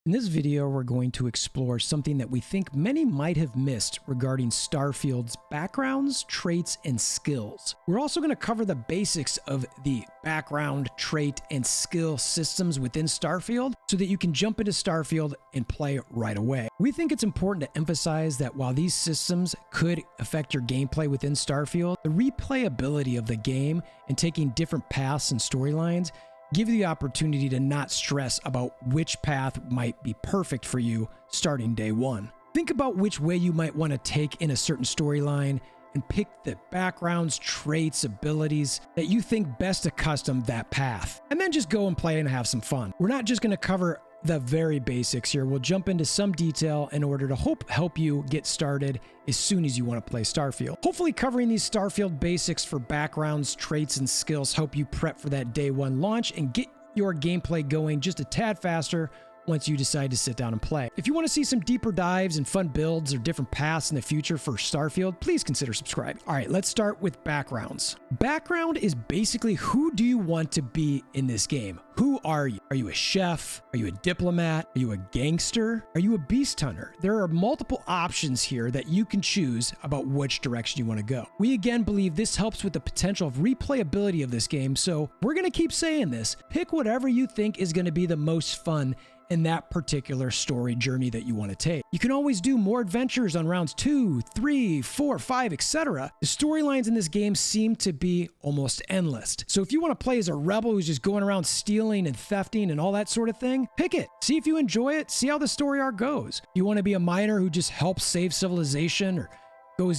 In this video, we're going to explore something that we think many might have missed regarding Starfield's backgrounds, traits, and skills. We're also going to cover the basics of the background, trait, and skill systems within Starfield so that you can jump into Starfield and play right away. We think it's important to emphasize that while these systems could affect your gameplay within Starfield, the replayability of the game and taking different paths and storylines give you the opportunity to not stress about which path might be perfect for you starting day one. Think about which way you might want to take in a certain storyline and pick the backgrounds, traits, abilities that you think best accustom that path. And then just go and play and have some fun. We're not just going to cover the very basics here. We'll jump into some detail in order to help you get started as soon as you want to play Starfield. Hopefully covering these Starfield basics for backgrounds, traits, and skills help you prep for that day one launch and get your gameplay going just a tad faster once you decide to sit down and play. If you want to see some deeper dives and fun builds or different paths in the future for Starfield, please consider subscribing. All right, let's start with backgrounds. Background is basically who do you want to be in this game? Who are you? Are you a chef? Are you a diplomat? Are you a gangster? Are you a beast hunter? There are multiple options here that you can choose about which direction you want to go. We again believe this helps with the potential of replayability of this game, so we're going to keep saying this. Pick whatever you think is going to be the most fun in that particular story journey that you want to take. You can always do more adventures on rounds 2, 3, 4, 5, etc. The storylines in this game seem to be almost endless. So if you want to play as a rebel who's just going around stealing and thefting and all that sort of thing, pick it. See if you enjoy it. See how the story arc goes. You want to be a miner who just helps save civilization or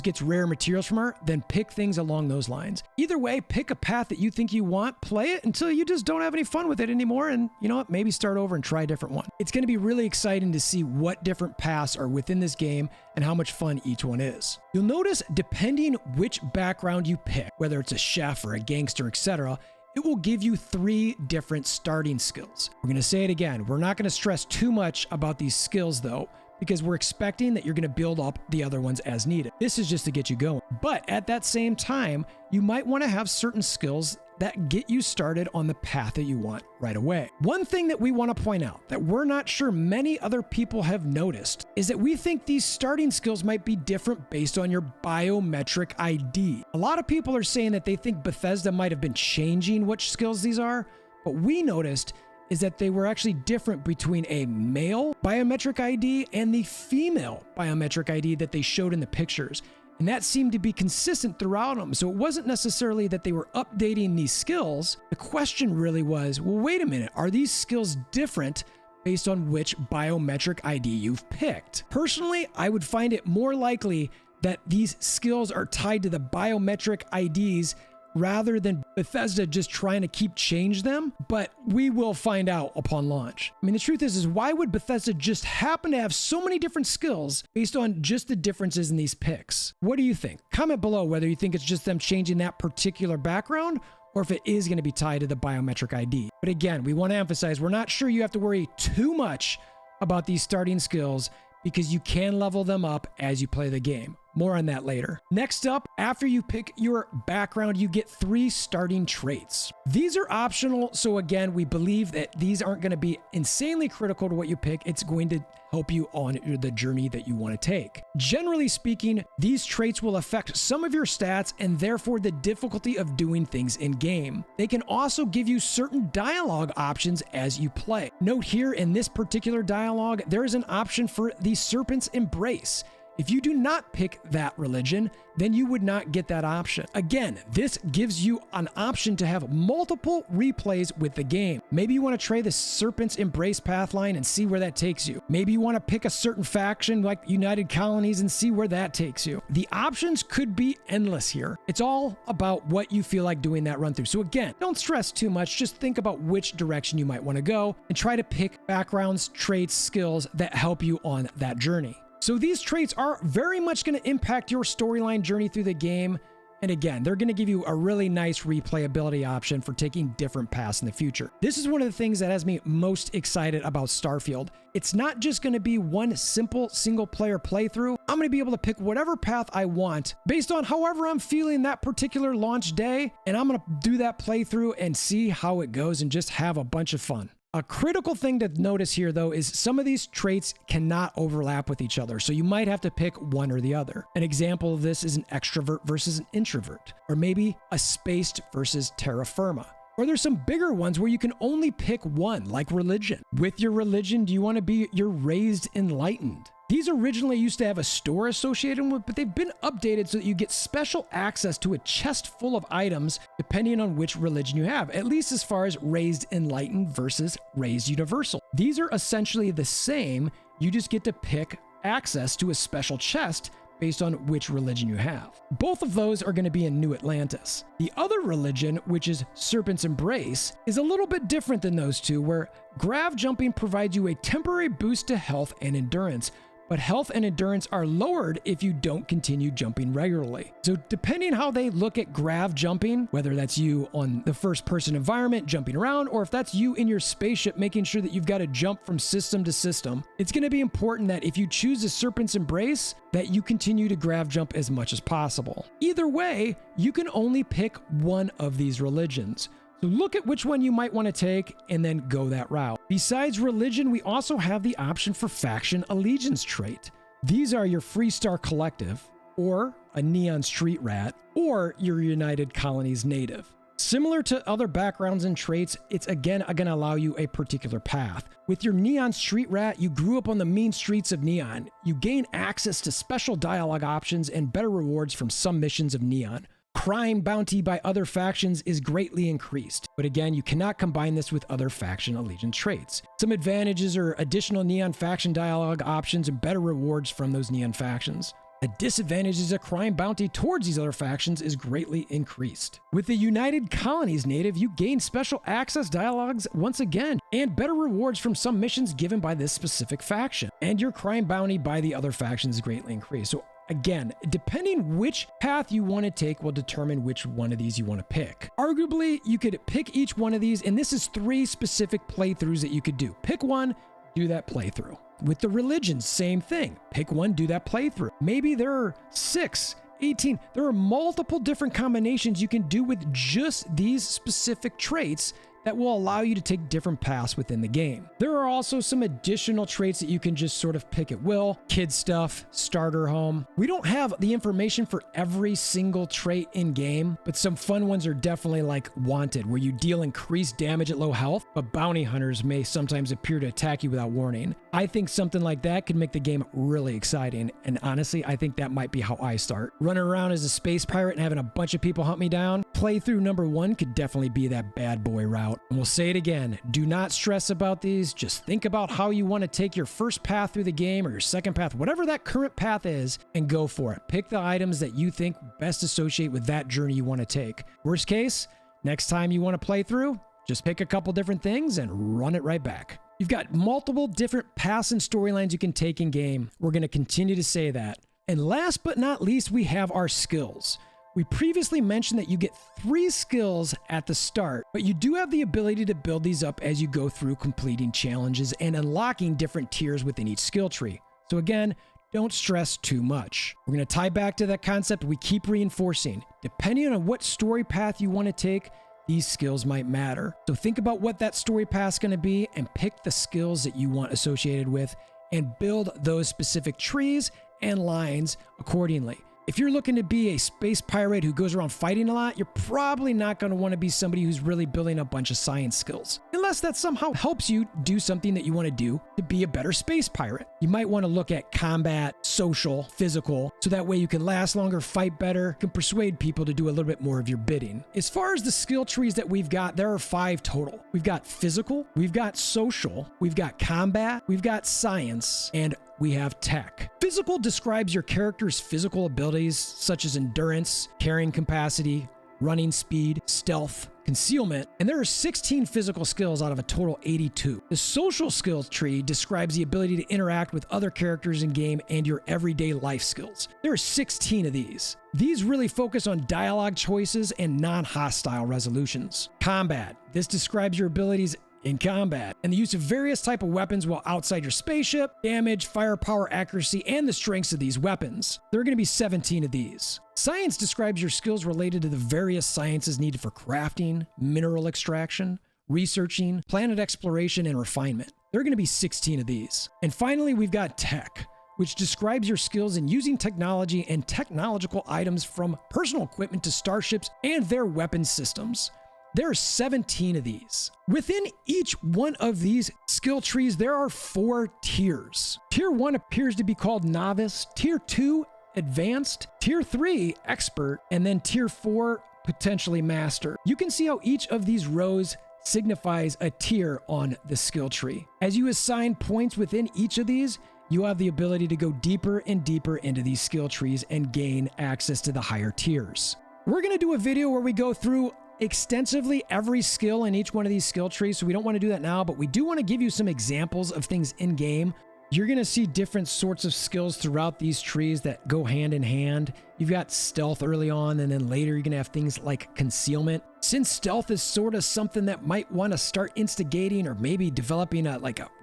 gets rare materials from her, then pick things along those lines. Either way, pick a path that you think you want, play it until you just don't have any fun with it anymore, and you know what, maybe start over and try a different one. It's going to be really exciting to see what different paths are within this game and how much fun each one is. You'll notice depending which background you pick, whether it's a chef or a gangster, etc., it will give you 3 different starting skills. We're going to say it again. We're not going to stress too much about these skills though, because we're expecting that you're going to build up the other ones as needed. This is just to get you going. But at that same time, you might want to have certain skills that get you started on the path that you want right away. One thing that we want to point out that we're not sure many other people have noticed is that we think these starting skills might be different based on your biometric ID. A lot of people are saying that they think Bethesda might have been changing which skills these are, but we noticed is that they were actually different between a male biometric ID and the female biometric ID that they showed in the pictures. And that seemed to be consistent throughout them. So it wasn't necessarily that they were updating these skills. The question really was, well, wait a minute, are these skills different based on which biometric ID you've picked? Personally, I would find it more likely that these skills are tied to the biometric IDs rather than Bethesda just trying to change them, but we will find out upon launch. I mean, the truth is why would Bethesda just happen to have so many different skills based on just the differences in these picks? What do you think? Comment below whether you think it's just them changing that particular background or if it is going to be tied to the biometric ID. But again, we want to emphasize we're not sure you have to worry too much about these starting skills because you can level them up as you play the game. More on that later. Next up, after you pick your background, you get 3 starting traits. These are optional, so again, we believe that these aren't going to be insanely critical to what you pick. It's going to help you on the journey that you want to take. Generally speaking, these traits will affect some of your stats and therefore the difficulty of doing things in game. They can also give you certain dialogue options as you play. Note here in this particular dialogue, there is an option for the Serpent's Embrace. If you do not pick that religion, then you would not get that option. Again, this gives you an option to have multiple replays with the game. Maybe you want to try the Serpent's Embrace pathline and see where that takes you. Maybe you want to pick a certain faction like United Colonies and see where that takes you. The options could be endless here. It's all about what you feel like doing that run through. So again, don't stress too much. Just think about which direction you might want to go and try to pick backgrounds, traits, skills that help you on that journey. So these traits are very much going to impact your storyline journey through the game. And again, they're going to give you a really nice replayability option for taking different paths in the future. This is one of the things that has me most excited about Starfield. It's not just going to be one simple single player playthrough. I'm going to be able to pick whatever path I want based on however I'm feeling that particular launch day. And I'm going to do that playthrough and see how it goes and just have a bunch of fun. A critical thing to notice here, though, is some of these traits cannot overlap with each other, so you might have to pick one or the other. An example of this is an extrovert versus an introvert, or maybe a spaced versus terra firma. Or there's some bigger ones where you can only pick one, like religion. With your religion, do you want to be your raised enlightened? These originally used to have a store associated with, but they've been updated so that you get special access to a chest full of items depending on which religion you have, at least as far as raised enlightened versus raised universal. These are essentially the same, you just get to pick access to a special chest based on which religion you have. Both of those are going to be in New Atlantis. The other religion, which is Serpent's Embrace, is a little bit different than those two, where grav jumping provides you a temporary boost to health and endurance, but health and endurance are lowered if you don't continue jumping regularly. So depending how they look at grav jumping, whether that's you on the first person environment jumping around, or if that's you in your spaceship making sure that you've got to jump from system to system, it's going to be important that if you choose the Serpent's Embrace, that you continue to grav jump as much as possible. Either way, you can only pick one of these religions. So look at which one you might want to take and then go that route. Besides religion, we also have the option for faction allegiance trait. These are your Freestar Collective, or a Neon Street Rat, or your United Colonies native. Similar to other backgrounds and traits, it's again going to allow you a particular path. With your Neon Street Rat, you grew up on the mean streets of Neon. You gain access to special dialogue options and better rewards from some missions of Neon. Crime bounty by other factions is greatly increased, but again, you cannot combine this with other faction allegiance traits. Some advantages are additional Neon faction dialogue options and better rewards from those Neon factions. A disadvantage is a crime bounty towards these other factions is greatly increased. With the United Colonies native, you gain special access dialogues once again, and better rewards from some missions given by this specific faction. And your crime bounty by the other factions is greatly increased. So again, depending which path you want to take will determine which one of these you want to pick. Arguably, you could pick each one of these, and this is 3 specific playthroughs that you could do. Pick one, do that playthrough. With the religions, same thing. Pick one, do that playthrough. Maybe there are 6, 18. There are multiple different combinations you can do with just these specific traits that will allow you to take different paths within the game. There are also some additional traits that you can just sort of pick at will. Kid stuff, starter home. We don't have the information for every single trait in game, but some fun ones are definitely like Wanted, where you deal increased damage at low health, but bounty hunters may sometimes appear to attack you without warning. I think something like that could make the game really exciting, and honestly, I think that might be how I start. Running around as a space pirate and having a bunch of people hunt me down, playthrough number 1 could definitely be that bad boy route. And we'll say it again, do not stress about these, just think about how you want to take your first path through the game or your second path, whatever that current path is, and go for it. Pick the items that you think best associate with that journey you want to take. Worst case, next time you want to play through, just pick a couple different things and run it right back. You've got multiple different paths and storylines you can take in game. We're going to continue to say that. And last but not least, we have our skills. We previously mentioned that you get 3 skills at the start, but you do have the ability to build these up as you go through completing challenges and unlocking different tiers within each skill tree. So again, don't stress too much. We're going to tie back to that concept we keep reinforcing. Depending on what story path you want to take, these skills might matter. So think about what that story path is going to be and pick the skills that you want associated with and build those specific trees and lines accordingly. If you're looking to be a space pirate who goes around fighting a lot, you're probably not going to want to be somebody who's really building a bunch of science skills, unless that somehow helps you do something that you want to do to be a better space pirate. You might want to look at combat, social, physical, so that way you can last longer, fight better, can persuade people to do a little bit more of your bidding. As far as the skill trees that we've got, there are 5 total. We've got physical, we've got social, we've got combat, we've got science, and we have tech. Physical describes your character's physical abilities such as endurance, carrying capacity, running speed, stealth, concealment, and there are 16 physical skills out of a total 82. The social skills tree describes the ability to interact with other characters in game and your everyday life skills. There are 16 of these. These really focus on dialogue choices and non-hostile resolutions. Combat. This describes your abilities in combat and the use of various type of weapons while outside your spaceship, damage, firepower, accuracy, and the strengths of these weapons. There are going to be 17 of these. Science describes your skills related to the various sciences needed for crafting, mineral extraction, researching, planet exploration, and refinement. There are going to be 16 of these. And finally, we've got tech, which describes your skills in using technology and technological items from personal equipment to starships and their weapon systems. There are 17 of these. Within each one of these skill trees, there are 4 tiers. Tier 1 appears to be called Novice, Tier 2, Advanced, Tier 3, Expert, and then Tier 4, potentially Master. You can see how each of these rows signifies a tier on the skill tree. As you assign points within each of these, you have the ability to go deeper and deeper into these skill trees and gain access to the higher tiers. We're going to do a video where we go through extensively every skill in each one of these skill trees, so we don't want to do that now, but we do want to give you some examples of things in game. You're going to see different sorts of skills throughout these trees that go hand in hand. You've got stealth early on, and then later you're going to have things like concealment. Since stealth is sort of something that might want to start instigating or maybe developing a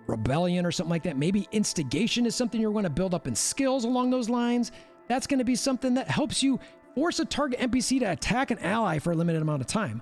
rebellion or something like that, maybe instigation is something you're going to build up in skills along those lines. That's going to be something that helps you force a target NPC to attack an ally for a limited amount of time.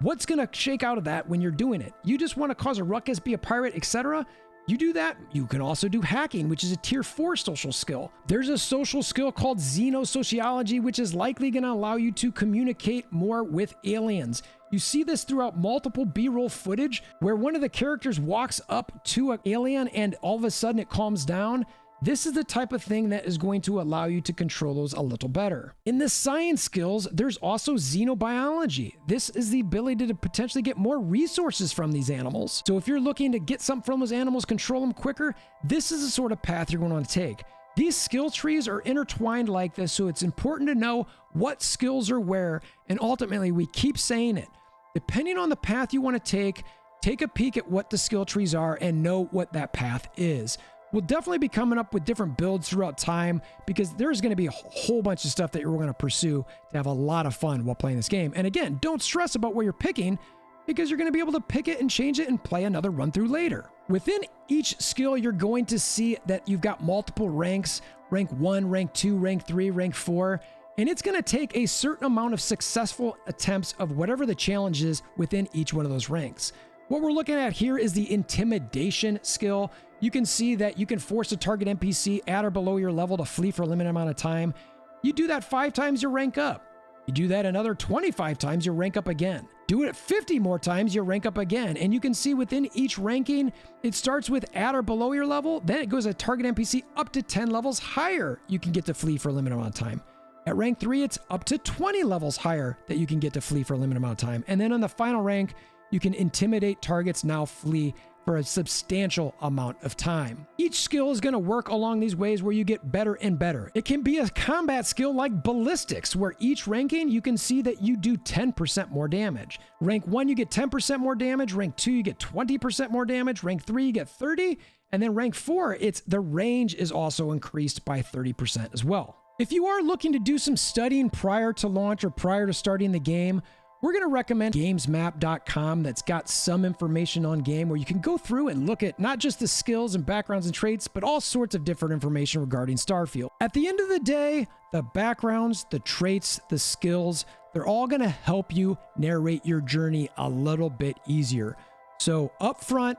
What's going to shake out of that when you're doing it? You just want to cause a ruckus, be a pirate, etc. You do that. You can also do hacking, which is a tier 4 social skill. There's a social skill called xenosociology, which is likely going to allow you to communicate more with aliens. You see this throughout multiple B-roll footage where one of the characters walks up to an alien and all of a sudden it calms down. This is the type of thing that is going to allow you to control those a little better. In the science skills, there's also xenobiology. This is the ability to potentially get more resources from these animals. So if you're looking to get something from those animals, control them quicker, this is the sort of path you're going to want to take. These skill trees are intertwined like this, so it's important to know what skills are where, and ultimately we keep saying it. Depending on the path you want to take a peek at what the skill trees are and know what that path is. We'll definitely be coming up with different builds throughout time because there's going to be a whole bunch of stuff that you're going to pursue to have a lot of fun while playing this game. And again, don't stress about what you're picking because you're going to be able to pick it and change it and play another run through later. Within each skill, you're going to see that you've got multiple ranks, rank 1, rank 2, rank 3, rank 4, and it's going to take a certain amount of successful attempts of whatever the challenge is within each one of those ranks. What we're looking at here is the intimidation skill. You can see that you can force a target NPC at or below your level to flee for a limited amount of time. You do that 5 times, you rank up. You do that another 25 times, you rank up again. Do it 50 more times, you rank up again. And you can see within each ranking, it starts with at or below your level, then it goes a target NPC up to 10 levels higher. You can get to flee for a limited amount of time. At rank 3, it's up to 20 levels higher that you can get to flee for a limited amount of time. And then on the final rank, you can intimidate targets, now flee for a substantial amount of time. Each skill is going to work along these ways where you get better and better. It can be a combat skill like ballistics, where each ranking you can see that you do 10% more damage. Rank 1, you get 10% more damage. Rank 2, you get 20% more damage. Rank 3, you get 30. And then rank 4, the range is also increased by 30% as well. If you are looking to do some studying prior to launch or prior to starting the game, we're going to recommend gamesmap.com that's got some information on game where you can go through and look at not just the skills and backgrounds and traits, but all sorts of different information regarding Starfield. At the end of the day, the backgrounds, the traits, the skills, they're all going to help you narrate your journey a little bit easier. So up front,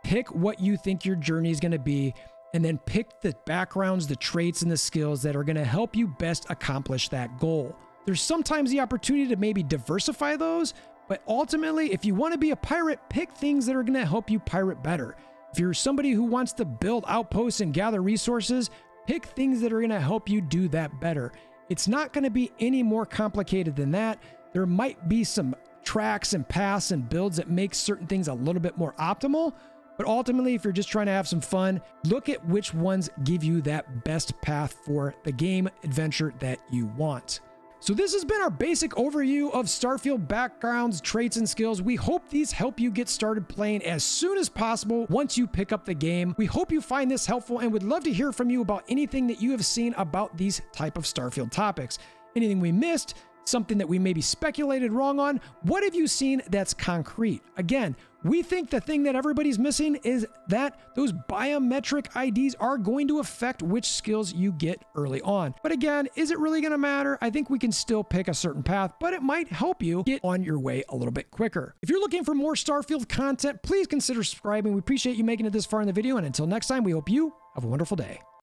pick what you think your journey is going to be, and then pick the backgrounds, the traits, and the skills that are going to help you best accomplish that goal. There's sometimes the opportunity to maybe diversify those, but ultimately, if you want to be a pirate, pick things that are going to help you pirate better. If you're somebody who wants to build outposts and gather resources, pick things that are going to help you do that better. It's not going to be any more complicated than that. There might be some tracks and paths and builds that make certain things a little bit more optimal, but ultimately, if you're just trying to have some fun, look at which ones give you that best path for the game adventure that you want. So this has been our basic overview of Starfield backgrounds, traits, and skills. We hope these help you get started playing as soon as possible once you pick up the game. We hope you find this helpful and would love to hear from you about anything that you have seen about these type of Starfield topics. Anything we missed, something that we maybe speculated wrong on? What have you seen that's concrete? Again, we think the thing that everybody's missing is that those biometric IDs are going to affect which skills you get early on. But again, is it really going to matter? I think we can still pick a certain path, but it might help you get on your way a little bit quicker. If you're looking for more Starfield content, please consider subscribing. We appreciate you making it this far in the video, and until next time, we hope you have a wonderful day.